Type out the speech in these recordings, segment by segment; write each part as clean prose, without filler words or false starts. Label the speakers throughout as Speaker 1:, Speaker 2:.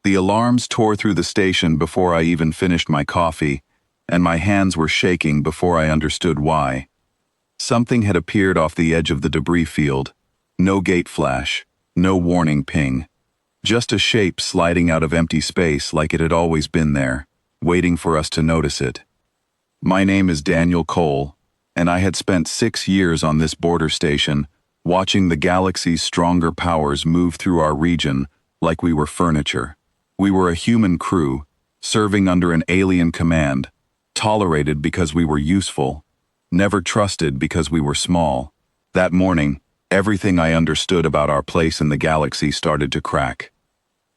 Speaker 1: The alarms tore through the station before I even finished my coffee, and my hands were shaking before I understood why. Something had appeared off the edge of the debris field. No gate flash, no warning ping. Just a shape sliding out of empty space like it had always been there, waiting for us to notice it. My name is Daniel Cole, and I had spent 6 years on this border station, watching the galaxy's stronger powers move through our region like we were furniture. We were a human crew, serving under an alien command, tolerated because we were useful, never trusted because we were small. That morning, everything I understood about our place in the galaxy started to crack.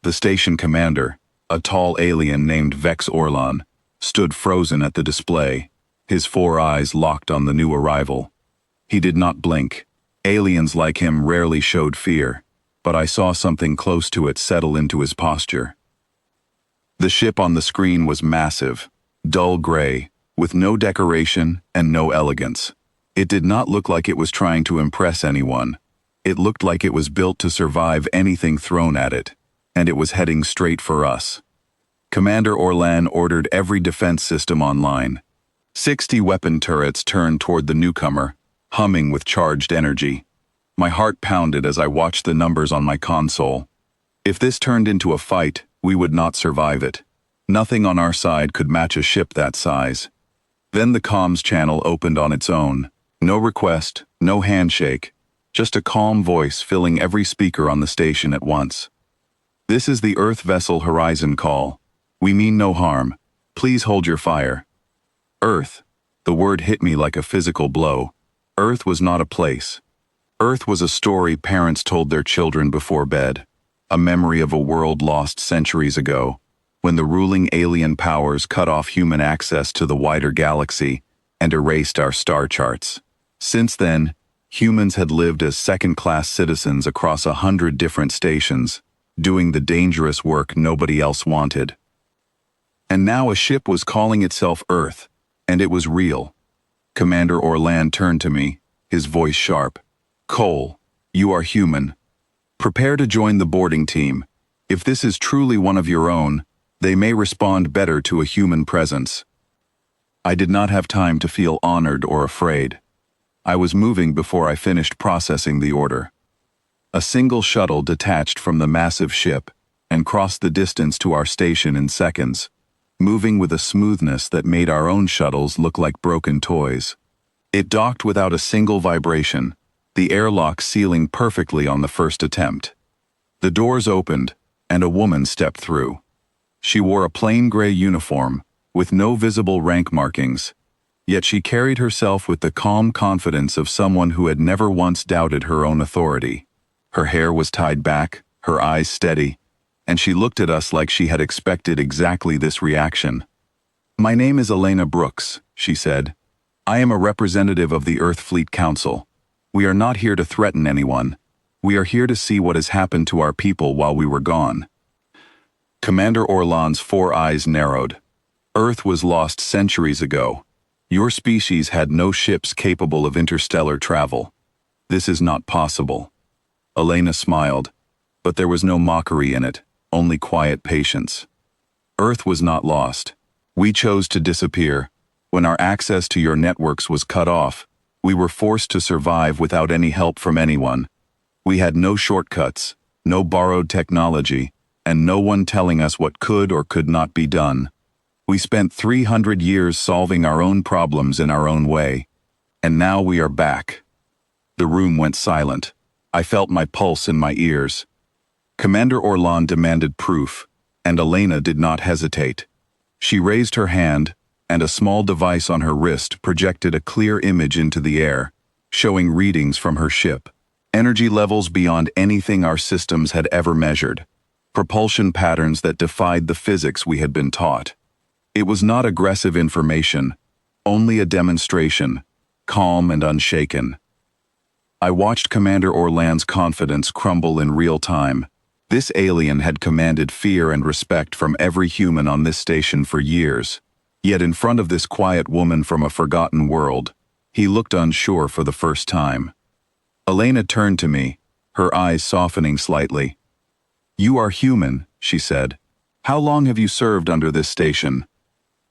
Speaker 1: The station commander, a tall alien named Vex Orlan, stood frozen at the display, his 4 eyes locked on the new arrival. He did not blink. Aliens like him rarely showed fear, but I saw something close to it settle into his posture. The ship on the screen was massive, dull gray, with no decoration and no elegance. It did not look like it was trying to impress anyone. It looked like it was built to survive anything thrown at it, and it was heading straight for us. Commander Orlan ordered every defense system online. 60 weapon turrets turned toward the newcomer, humming with charged energy. My heart pounded as I watched the numbers on my console. If this turned into a fight, we would not survive it. Nothing on our side could match a ship that size. Then the comms channel opened on its own. No request, no handshake, just a calm voice filling every speaker on the station at once. This is the Earth Vessel Horizon call. We mean no harm. Please hold your fire. Earth. The word hit me like a physical blow. Earth was not a place. Earth was a story parents told their children before bed. A memory of a world lost centuries ago, when the ruling alien powers cut off human access to the wider galaxy and erased our star charts. Since then, humans had lived as second-class citizens across 100 different stations, doing the dangerous work nobody else wanted. And now a ship was calling itself Earth, and it was real. Commander Orlan turned to me, his voice sharp. Cole, you are human. Prepare to join the boarding team. If this is truly one of your own, they may respond better to a human presence. I did not have time to feel honored or afraid. I was moving before I finished processing the order. A single shuttle detached from the massive ship and crossed the distance to our station in seconds, moving with a smoothness that made our own shuttles look like broken toys. It docked without a single vibration, the airlock sealing perfectly on the first attempt. The doors opened, and a woman stepped through. She wore a plain gray uniform, with no visible rank markings, yet she carried herself with the calm confidence of someone who had never once doubted her own authority. Her hair was tied back, her eyes steady, and she looked at us like she had expected exactly this reaction. My name is Elena Brooks, she said. I am a representative of the Earth Fleet Council. We are not here to threaten anyone. We are here to see what has happened to our people while we were gone. Commander Orlan's 4 eyes narrowed. Earth was lost centuries ago. Your species had no ships capable of interstellar travel. This is not possible. Elena smiled, but there was no mockery in it, only quiet patience. Earth was not lost. We chose to disappear. When our access to your networks was cut off, we were forced to survive without any help from anyone. We had no shortcuts, no borrowed technology, and no one telling us what could or could not be done. We spent 300 years solving our own problems in our own way, and now we are back. The room went silent. I felt my pulse in my ears. Commander Orlan demanded proof, and Elena did not hesitate. She raised her hand, and a small device on her wrist projected a clear image into the air, showing readings from her ship. Energy levels beyond anything our systems had ever measured. Propulsion patterns that defied the physics we had been taught. It was not aggressive information, only a demonstration, calm and unshaken. I watched Commander Orlan's confidence crumble in real time. This alien had commanded fear and respect from every human on this station for years. Yet in front of this quiet woman from a forgotten world, he looked unsure for the first time. Elena turned to me, her eyes softening slightly. You are human, she said, How long have you served under this station?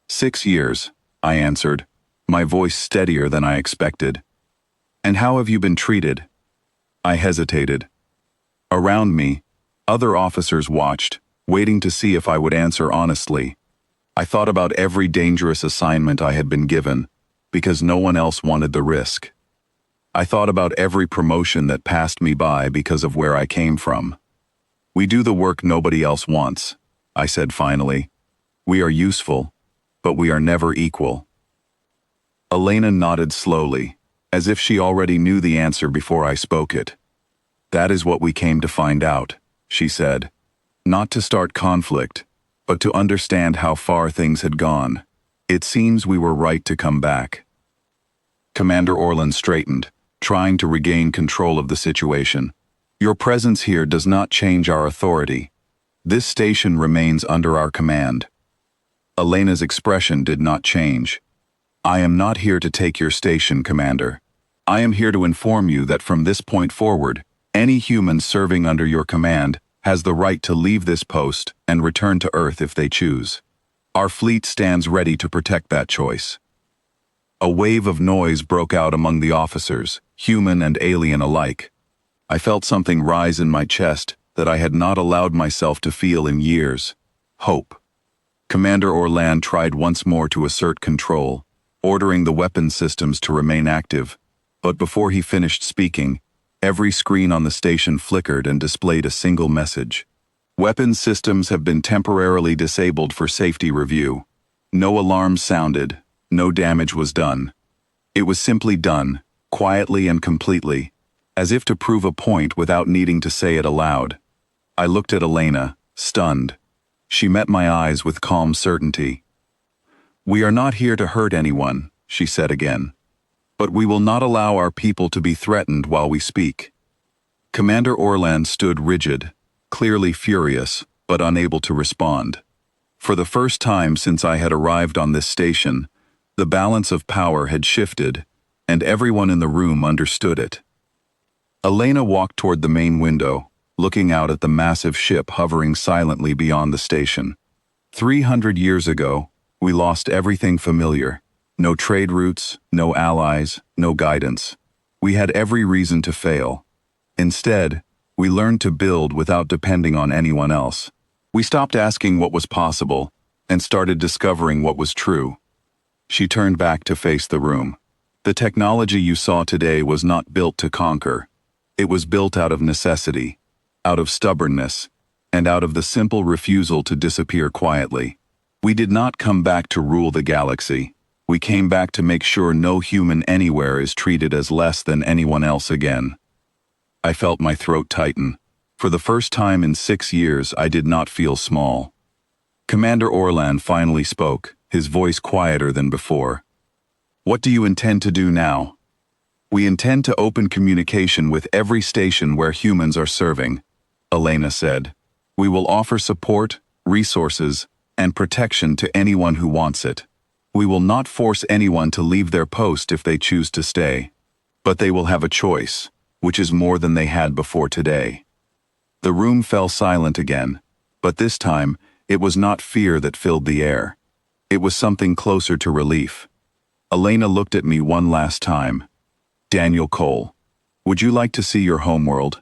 Speaker 1: 6 years, I answered, my voice steadier than I expected. And how have you been treated? I hesitated. Around me, other officers watched, waiting to see if I would answer honestly. I thought about every dangerous assignment I had been given, because no one else wanted the risk. I thought about every promotion that passed me by because of where I came from. We do the work nobody else wants, I said finally. We are useful, but we are never equal. Elena nodded slowly, as if she already knew the answer before I spoke it. That is what we came to find out, she said. Not to start conflict, but to understand how far things had gone. It seems we were right to come back. Commander Orland straightened, trying to regain control of the situation. Your presence here does not change our authority. This station remains under our command. Elena's expression did not change. I am not here to take your station, Commander. I am here to inform you that from this point forward, any human serving under your command has the right to leave this post and return to Earth if they choose. Our fleet stands ready to protect that choice. A wave of noise broke out among the officers, human and alien alike. I felt something rise in my chest that I had not allowed myself to feel in years. Hope. Commander Orland tried once more to assert control, ordering the weapon systems to remain active, but before he finished speaking, every screen on the station flickered and displayed a single message. Weapon systems have been temporarily disabled for safety review. No alarms sounded, no damage was done. It was simply done, quietly and completely, as if to prove a point without needing to say it aloud. I looked at Elena, stunned. She met my eyes with calm certainty. We are not here to hurt anyone, she said again. But we will not allow our people to be threatened while we speak. Commander Orland stood rigid, clearly furious, but unable to respond. For the first time since I had arrived on this station, the balance of power had shifted, and everyone in the room understood it. Elena walked toward the main window, looking out at the massive ship hovering silently beyond the station. 300 years ago, we lost everything familiar. No trade routes, no allies, no guidance. We had every reason to fail. Instead, we learned to build without depending on anyone else. We stopped asking what was possible and started discovering what was true. She turned back to face the room. The technology you saw today was not built to conquer. It was built out of necessity, out of stubbornness, and out of the simple refusal to disappear quietly. We did not come back to rule the galaxy. We came back to make sure no human anywhere is treated as less than anyone else again. I felt my throat tighten. For the first time in 6 years, I did not feel small. Commander Orland finally spoke, his voice quieter than before. What do you intend to do now? We intend to open communication with every station where humans are serving, Elena said. We will offer support, resources, and protection to anyone who wants it. We will not force anyone to leave their post if they choose to stay. But they will have a choice, which is more than they had before today. The room fell silent again, but this time, it was not fear that filled the air. It was something closer to relief. Elena looked at me one last time. Daniel Cole, would you like to see your homeworld?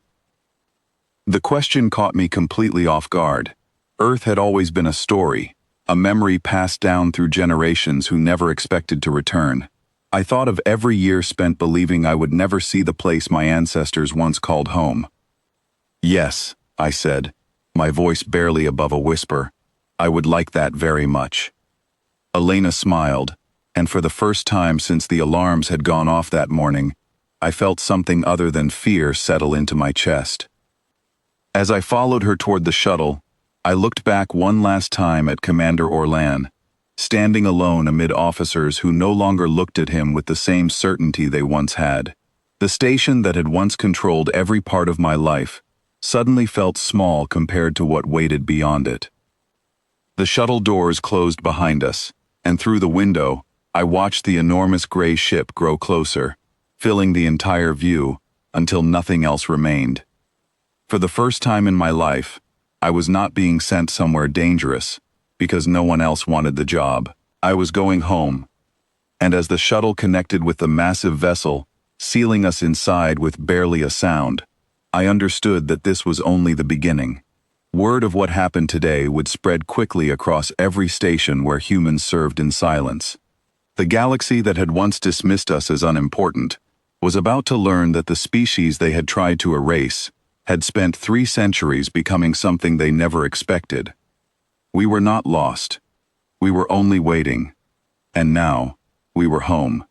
Speaker 1: The question caught me completely off guard. Earth had always been a story, a memory passed down through generations who never expected to return. I thought of every year spent believing I would never see the place my ancestors once called home. Yes, I said, my voice barely above a whisper. I would like that very much. Elena smiled, and for the first time since the alarms had gone off that morning, I felt something other than fear settle into my chest. As I followed her toward the shuttle, I looked back one last time at Commander Orland, standing alone amid officers who no longer looked at him with the same certainty they once had. The station that had once controlled every part of my life suddenly felt small compared to what waited beyond it. The shuttle doors closed behind us, and through the window, I watched the enormous gray ship grow closer, filling the entire view until nothing else remained. For the first time in my life, I was not being sent somewhere dangerous, because no one else wanted the job. I was going home. And as the shuttle connected with the massive vessel, sealing us inside with barely a sound, I understood that this was only the beginning. Word of what happened today would spread quickly across every station where humans served in silence. The galaxy that had once dismissed us as unimportant was about to learn that the species they had tried to erase had spent 3 centuries becoming something they never expected. We were not lost. We were only waiting. And now, we were home.